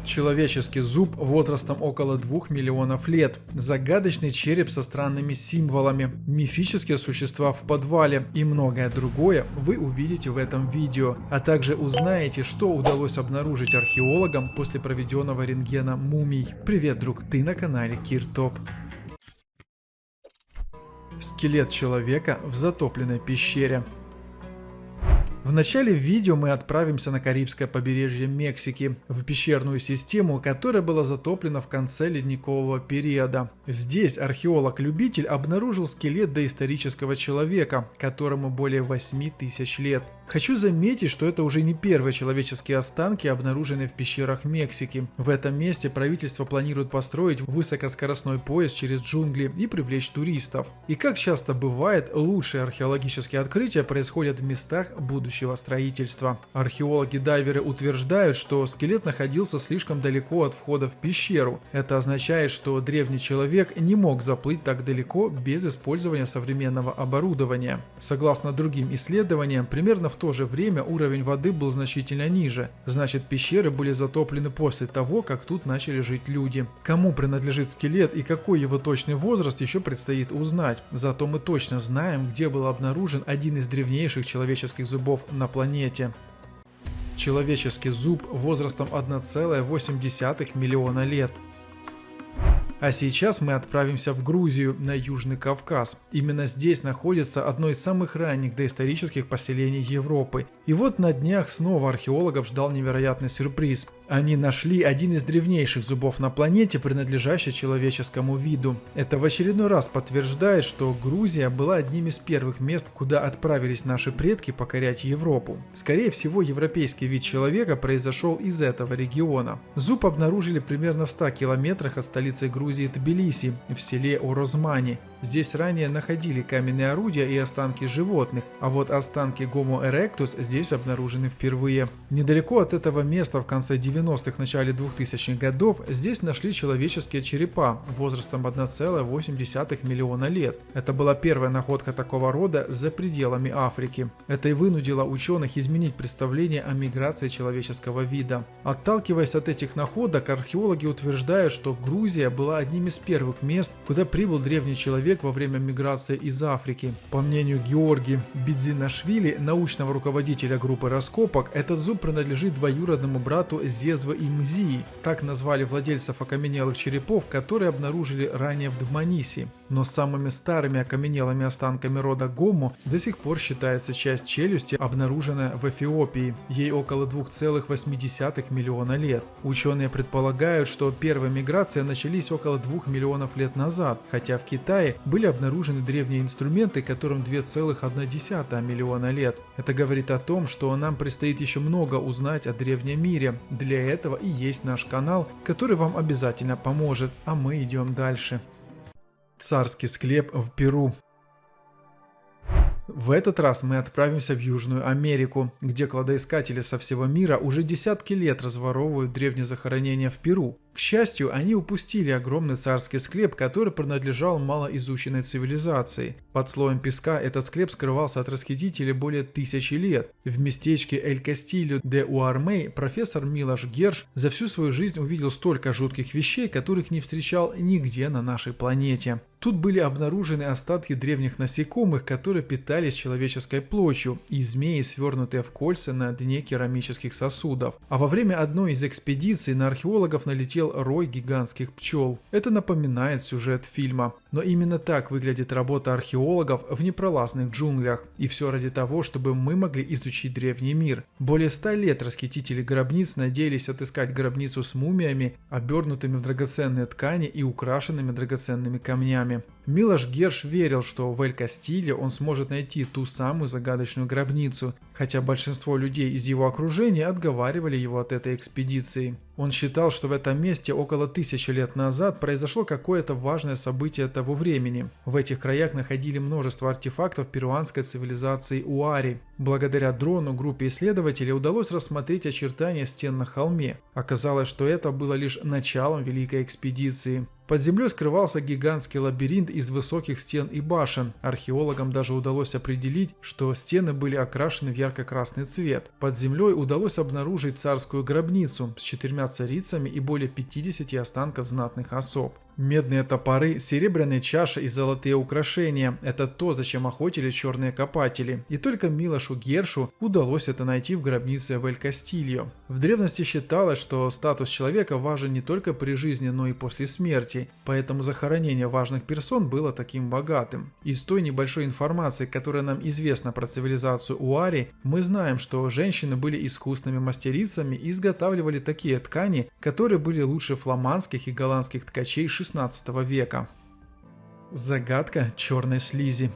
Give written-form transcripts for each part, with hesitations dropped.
Человеческий зуб возрастом около 2 миллионов лет, загадочный череп со странными символами, мифические существа в подвале и многое другое вы увидите в этом видео, а также узнаете, что удалось обнаружить археологам после проведенного рентгена мумий. Привет, друг, ты на канале Киртоп. Скелет человека в затопленной пещере. В начале видео мы отправимся на Карибское побережье Мексики, в пещерную систему, которая была затоплена в конце ледникового периода. Здесь археолог-любитель обнаружил скелет доисторического человека, которому более 8000 лет. Хочу заметить, что это уже не первые человеческие останки, обнаруженные в пещерах Мексики. В этом месте правительство планирует построить высокоскоростной поезд через джунгли и привлечь туристов. И как часто бывает, лучшие археологические открытия происходят в местах будущего строительства. Археологи-дайверы утверждают, что скелет находился слишком далеко от входа в пещеру. Это означает, что древний человек не мог заплыть так далеко без использования современного оборудования. Согласно другим исследованиям, примерно в то же время уровень воды был значительно ниже. Значит, пещеры были затоплены после того, как тут начали жить люди. Кому принадлежит скелет и какой его точный возраст, еще предстоит узнать. Зато мы точно знаем, где был обнаружен один из древнейших человеческих зубов на планете. Человеческий зуб возрастом 1,8 миллиона лет. А сейчас мы отправимся в Грузию, на Южный Кавказ. Именно здесь находится одно из самых ранних доисторических поселений Европы. И вот на днях снова археологов ждал невероятный сюрприз. Они нашли один из древнейших зубов на планете, принадлежащий человеческому виду. Это в очередной раз подтверждает, что Грузия была одним из первых мест, куда отправились наши предки покорять Европу. Скорее всего, европейский вид человека произошел из этого региона. Зуб обнаружили примерно в 100 километрах от столицы Грузии Тбилиси, в селе Орозмани. Здесь ранее находили каменные орудия и останки животных, а вот останки Homo erectus здесь обнаружены впервые. Недалеко от этого места в конце 90-х, начале 2000-х годов здесь нашли человеческие черепа возрастом 1,8 миллиона лет. Это была первая находка такого рода за пределами Африки. Это и вынудило ученых изменить представление о миграции человеческого вида. Отталкиваясь от этих находок, археологи утверждают, что Грузия была одним из первых мест, куда прибыл древний человек во время миграции из Африки. По мнению Георги Бидзинашвили, научного руководителя группы раскопок, этот зуб принадлежит двоюродному брату Зезвы и Мзии. Так назвали владельцев окаменелых черепов, которые обнаружили ранее в Дманисе. Но самыми старыми окаменелыми останками рода Гомо до сих пор считается часть челюсти, обнаруженная в Эфиопии. Ей около 2,8 миллиона лет. Ученые предполагают, что первые миграции начались около 2 миллионов лет назад, хотя в Китае были обнаружены древние инструменты, которым 2,1 миллиона лет. Это говорит о том, что нам предстоит еще много узнать о древнем мире. Для этого и есть наш канал, который вам обязательно поможет, а мы идем дальше. Царский склеп в Перу. В этот раз мы отправимся в Южную Америку, где кладоискатели со всего мира уже десятки лет разворовывают древние захоронения в Перу. К счастью, они упустили огромный царский склеп, который принадлежал малоизученной цивилизации. Под слоем песка этот склеп скрывался от расхитителей более 1000 лет. В местечке Эль-Кастильо-де-Уармей профессор Милош Герш за всю свою жизнь увидел столько жутких вещей, которых не встречал нигде на нашей планете. Тут были обнаружены остатки древних насекомых, которые питались человеческой плотью, и змеи, свернутые в кольца на дне керамических сосудов. А во время одной из экспедиций на археологов налетел рой гигантских пчел. Это напоминает сюжет фильма. Но именно так выглядит работа археологов в непролазных джунглях. И все ради того, чтобы мы могли изучить древний мир. Более 100 лет расхитители гробниц надеялись отыскать гробницу с мумиями, обернутыми в драгоценные ткани и украшенными драгоценными камнями. Милош Герш верил, что в Эль-Кастильо он сможет найти ту самую загадочную гробницу, хотя большинство людей из его окружения отговаривали его от этой экспедиции. Он считал, что в этом месте около 1000 лет назад произошло какое-то важное событие того времени. В этих краях находили множество артефактов перуанской цивилизации Уари. Благодаря дрону группе исследователей удалось рассмотреть очертания стен на холме. Оказалось, что это было лишь началом великой экспедиции. Под землей скрывался гигантский лабиринт из высоких стен и башен. Археологам даже удалось определить, что стены были окрашены в ярко-красный цвет. Под землей удалось обнаружить царскую гробницу с 4 царицами и более 50 останков знатных особ. Медные топоры, серебряные чаши и золотые украшения – это то, зачем охотились черные копатели. И только Милошу Гершу удалось это найти в гробнице в Эль-Кастильо. В древности считалось, что статус человека важен не только при жизни, но и после смерти. Поэтому захоронение важных персон было таким богатым. Из той небольшой информации, которая нам известна про цивилизацию Уари, мы знаем, что женщины были искусными мастерицами и изготавливали такие ткани, которые были лучше фламандских и голландских ткачей XVI века. Загадка черной слизи.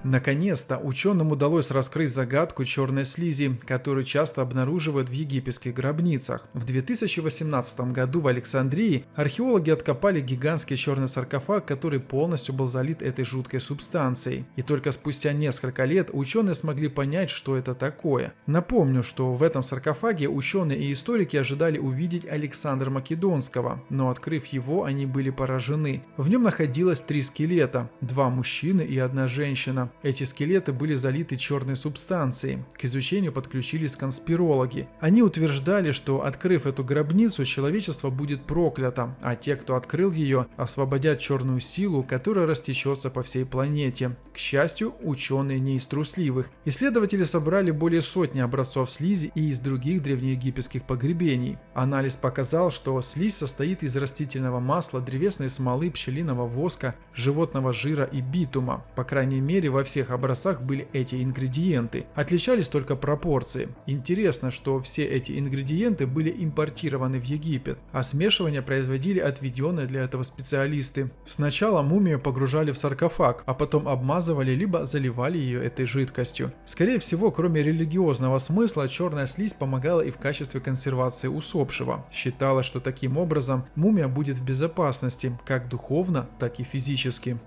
Наконец-то ученым удалось раскрыть загадку черной слизи, которую часто обнаруживают в египетских гробницах. В 2018 году в Александрии археологи откопали гигантский черный саркофаг, который полностью был залит этой жуткой субстанцией. И только спустя несколько лет ученые смогли понять, что это такое. Напомню, что в этом саркофаге ученые и историки ожидали увидеть Александра Македонского, но открыв его, они были поражены. В нем находилось 3 скелета, 2 мужчины и 1 женщина. Эти скелеты были залиты черной субстанцией. К изучению подключились конспирологи. Они утверждали, что, открыв эту гробницу, человечество будет проклято, а те, кто открыл ее, освободят черную силу, которая растечется по всей планете. К счастью, ученые не из трусливых. Исследователи собрали более сотни образцов слизи и из других древнеегипетских погребений. Анализ показал, что слизь состоит из растительного масла, древесной смолы, пчелиного воска, животного жира и битума. По крайней мере, во всех образцах были эти ингредиенты. Отличались только пропорции. Интересно, что все эти ингредиенты были импортированы в Египет, а смешивание производили отведенные для этого специалисты. Сначала мумию погружали в саркофаг, а потом обмазывали либо заливали ее этой жидкостью. Скорее всего, кроме религиозного смысла, черная слизь помогала и в качестве консервации усопшего. Считалось, что таким образом мумия будет в безопасности, как духовно, так и физически.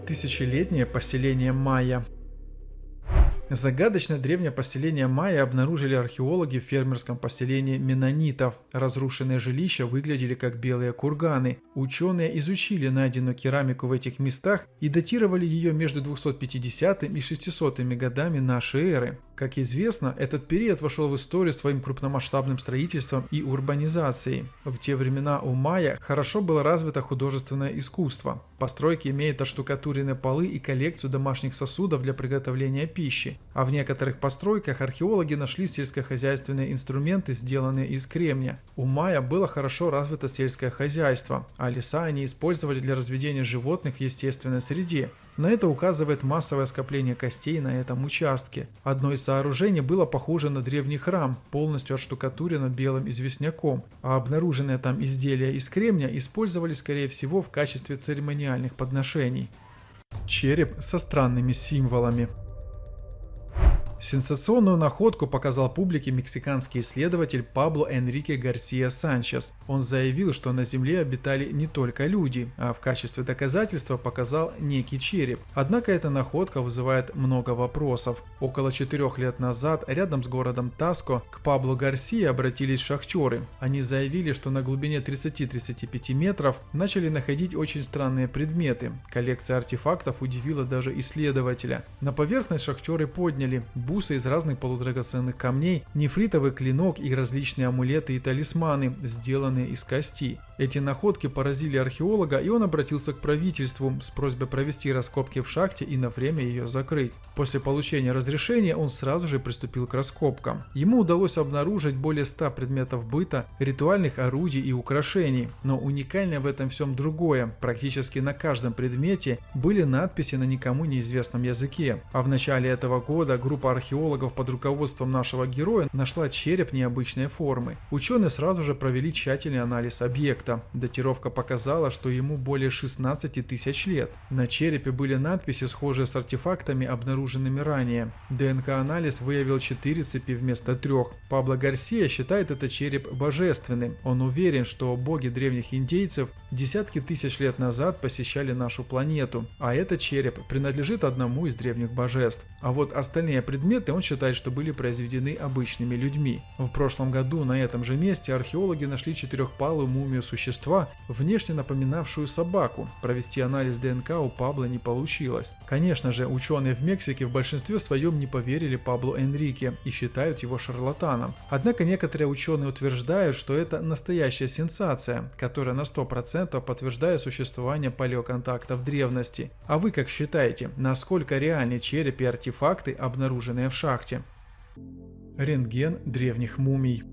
Тысячелетнее поселение майя. Загадочное древнее поселение майя обнаружили археологи в фермерском поселении меннонитов. Разрушенные жилища выглядели как белые курганы. Ученые изучили найденную керамику в этих местах и датировали ее между 250 и 600 годами нашей эры. Как известно, этот период вошел в историю своим крупномасштабным строительством и урбанизацией. В те времена у майя хорошо было развито художественное искусство. Постройки имеют оштукатуренные полы и коллекцию домашних сосудов для приготовления пищи. А в некоторых постройках археологи нашли сельскохозяйственные инструменты, сделанные из кремня. У майя было хорошо развито сельское хозяйство, а леса они использовали для разведения животных в естественной среде. На это указывает массовое скопление костей на этом участке. Одно из сооружений было похоже на древний храм, полностью отштукатурено белым известняком, а обнаруженные там изделия из кремня использовали, скорее всего, в качестве церемониальных подношений. Череп со странными символами. Сенсационную находку показал публике мексиканский исследователь Пабло Энрике Гарсия Санчес. Он заявил, что на Земле обитали не только люди, а в качестве доказательства показал некий череп. Однако эта находка вызывает много вопросов. Около 4 лет назад рядом с городом Таско к Пабло Гарсия обратились шахтеры. Они заявили, что на глубине 30-35 метров начали находить очень странные предметы. Коллекция артефактов удивила даже исследователя. На поверхность шахтеры подняли бусы из разных полудрагоценных камней, нефритовый клинок и различные амулеты и талисманы, сделанные из кости. Эти находки поразили археолога, и он обратился к правительству с просьбой провести раскопки в шахте и на время ее закрыть. После получения разрешения он сразу же приступил к раскопкам. Ему удалось обнаружить более 100 предметов быта, ритуальных орудий и украшений. Но уникальное в этом всем другое. Практически на каждом предмете были надписи на никому неизвестном языке. А в начале этого года группа археологов археологов под руководством нашего героя нашла череп необычной формы. Ученые сразу же провели тщательный анализ объекта. Датировка показала, что ему более 16 тысяч лет. На черепе были надписи, схожие с артефактами, обнаруженными ранее. ДНК-анализ выявил 4 цепи вместо 3. Пабло Гарсия считает этот череп божественным. Он уверен, что боги древних индейцев десятки тысяч лет назад посещали нашу планету, а этот череп принадлежит одному из древних божеств. А вот остальные предметы он считает, что были произведены обычными людьми. В прошлом году на этом же месте археологи нашли четырехпалую мумию существа, внешне напоминавшую собаку. Провести анализ ДНК у Пабло не получилось. Конечно же, ученые в Мексике в большинстве своем не поверили Пабло Энрике и считают его шарлатаном. Однако некоторые ученые утверждают, что это настоящая сенсация, которая на 100% подтверждает существование палеоконтакта в древности. А вы как считаете, насколько реальны череп и артефакты, обнаруженные в шахте? Рентген древних мумий.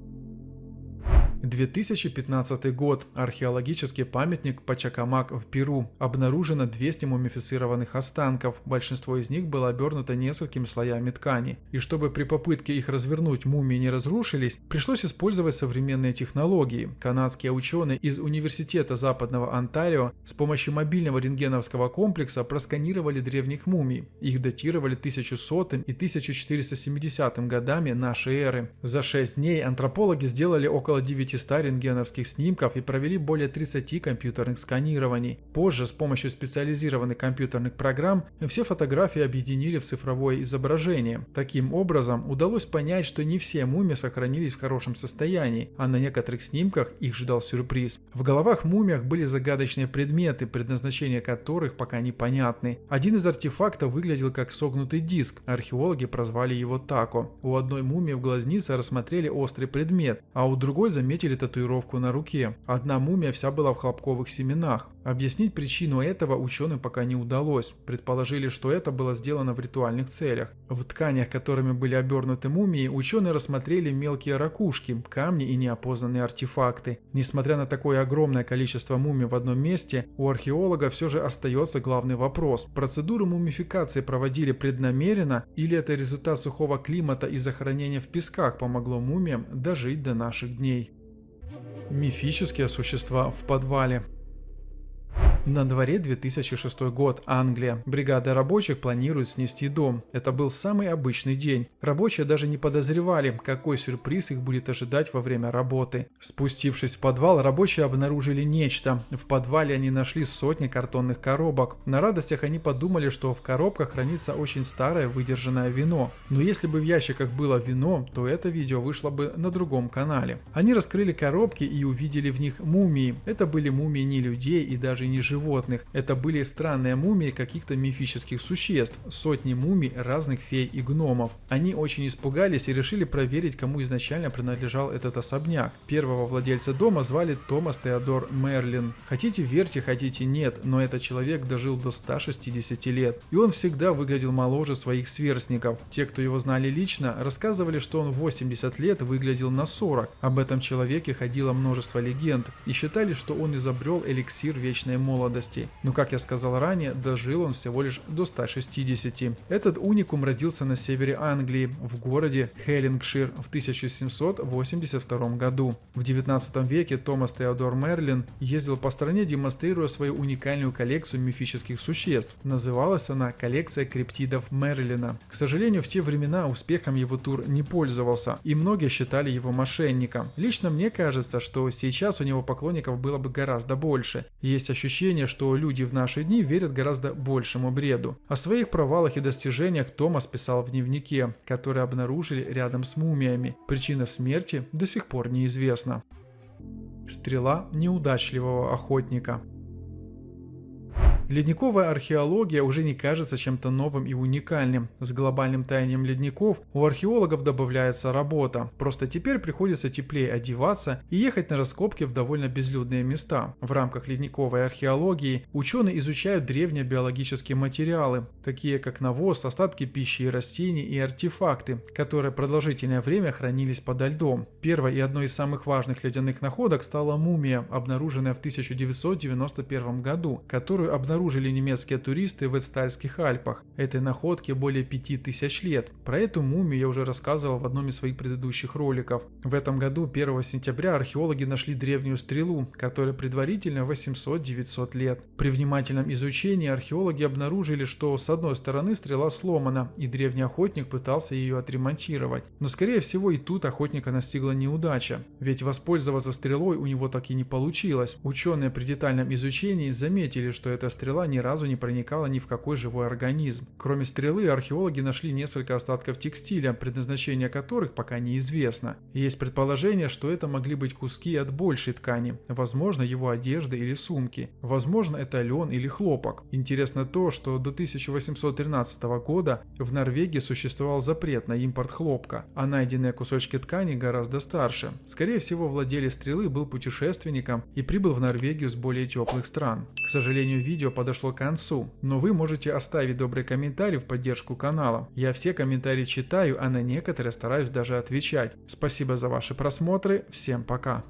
2015 год. Археологический памятник Пачакамак в Перу. Обнаружено 200 мумифицированных останков. Большинство из них было обернуто несколькими слоями ткани. И чтобы при попытке их развернуть мумии не разрушились, пришлось использовать современные технологии. Канадские ученые из Университета Западного Онтарио с помощью мобильного рентгеновского комплекса просканировали древних мумий. Их датировали 1100 и 1470 годами нашей эры. За 6 дней антропологи сделали около 900 рентгеновских снимков и провели более 30 компьютерных сканирований. Позже с помощью специализированных компьютерных программ все фотографии объединили в цифровое изображение. Таким образом, удалось понять, что не все мумии сохранились в хорошем состоянии, а на некоторых снимках их ждал сюрприз. В головах мумиях были загадочные предметы, предназначение которых пока непонятны. Один из артефактов выглядел как согнутый диск, археологи прозвали его тако. У одной мумии в глазнице рассмотрели острый предмет, а у другой заметили татуировку на руке. Одна мумия вся была в хлопковых семенах. Объяснить причину этого ученым пока не удалось. Предположили, что это было сделано в ритуальных целях. В тканях, которыми были обернуты мумии, ученые рассмотрели мелкие ракушки, камни и неопознанные артефакты. Несмотря на такое огромное количество мумий в одном месте, у археолога все же остается главный вопрос. Процедуру мумификации проводили преднамеренно или это результат сухого климата и захоронения в песках помогло мумиям дожить до наших дней? Мифические существа в подвале. На дворе 2006 год, Англия. Бригада рабочих планирует снести дом. Это был самый обычный день. Рабочие даже не подозревали, какой сюрприз их будет ожидать во время работы. Спустившись в подвал, рабочие обнаружили нечто. В подвале они нашли сотни картонных коробок. На радостях они подумали, что в коробках хранится очень старое выдержанное вино. Но если бы в ящиках было вино, то это видео вышло бы на другом канале. Они раскрыли коробки и увидели в них мумии. Это были мумии не людей и даже не животных. Это были странные мумии каких-то мифических существ, сотни мумий разных фей и гномов. Они очень испугались и решили проверить, кому изначально принадлежал этот особняк. Первого владельца дома звали Томас Теодор Мерлин. Хотите верьте, хотите нет, но этот человек дожил до 160 лет. И он всегда выглядел моложе своих сверстников. Те, кто его знали лично, рассказывали, что он в 80 лет выглядел на 40. Об этом человеке ходило множество легенд и считали, что он изобрел эликсир вечной молодости. Но, как я сказал ранее, дожил он всего лишь до 160. Этот уникум родился на севере Англии, в городе Хеллингшир в 1782 году. В 19 веке Томас Теодор Мерлин ездил по стране, демонстрируя свою уникальную коллекцию мифических существ. Называлась она «Коллекция криптидов Мерлина». К сожалению, в те времена успехом его тур не пользовался, и многие считали его мошенником. Лично мне кажется, что сейчас у него поклонников было бы гораздо больше. Есть ощущение, что люди в наши дни верят гораздо большему бреду. О своих провалах и достижениях Томас писал в дневнике, который обнаружили рядом с мумиями. Причина смерти до сих пор неизвестна. Стрела неудачливого охотника. Ледниковая археология уже не кажется чем-то новым и уникальным. С глобальным таянием ледников у археологов добавляется работа. Просто теперь приходится теплее одеваться и ехать на раскопки в довольно безлюдные места. В рамках ледниковой археологии ученые изучают древние биологические материалы, такие как навоз, остатки пищи и растений и артефакты, которые продолжительное время хранились подо льдом. Первой и одной из самых важных ледяных находок стала мумия, обнаруженная в 1991 году, которую обнаружили обнаружили немецкие туристы в Эцтальских Альпах. Этой находке более 5000 лет. Про эту мумию я уже рассказывал в одном из своих предыдущих роликов. В этом году, 1 сентября, археологи нашли древнюю стрелу, которая предварительно 800-900 лет. При внимательном изучении археологи обнаружили, что с одной стороны стрела сломана, и древний охотник пытался ее отремонтировать. Но скорее всего и тут охотника настигла неудача, ведь воспользоваться стрелой у него так и не получилось. Ученые при детальном изучении заметили, что эта стрела ни разу не проникала ни в какой живой организм. Кроме стрелы, археологи нашли несколько остатков текстиля, предназначение которых пока неизвестно. Есть предположение, что это могли быть куски от большей ткани, возможно, его одежды или сумки. Возможно, это лен или хлопок. Интересно то, что до 1813 года в Норвегии существовал запрет на импорт хлопка, а найденные кусочки ткани гораздо старше. Скорее всего, владелец стрелы был путешественником и прибыл в Норвегию с более теплых стран. К сожалению, видео подошло к концу, но вы можете оставить добрый комментарий в поддержку канала. Я все комментарии читаю, а на некоторые стараюсь даже отвечать. Спасибо за ваши просмотры, всем пока!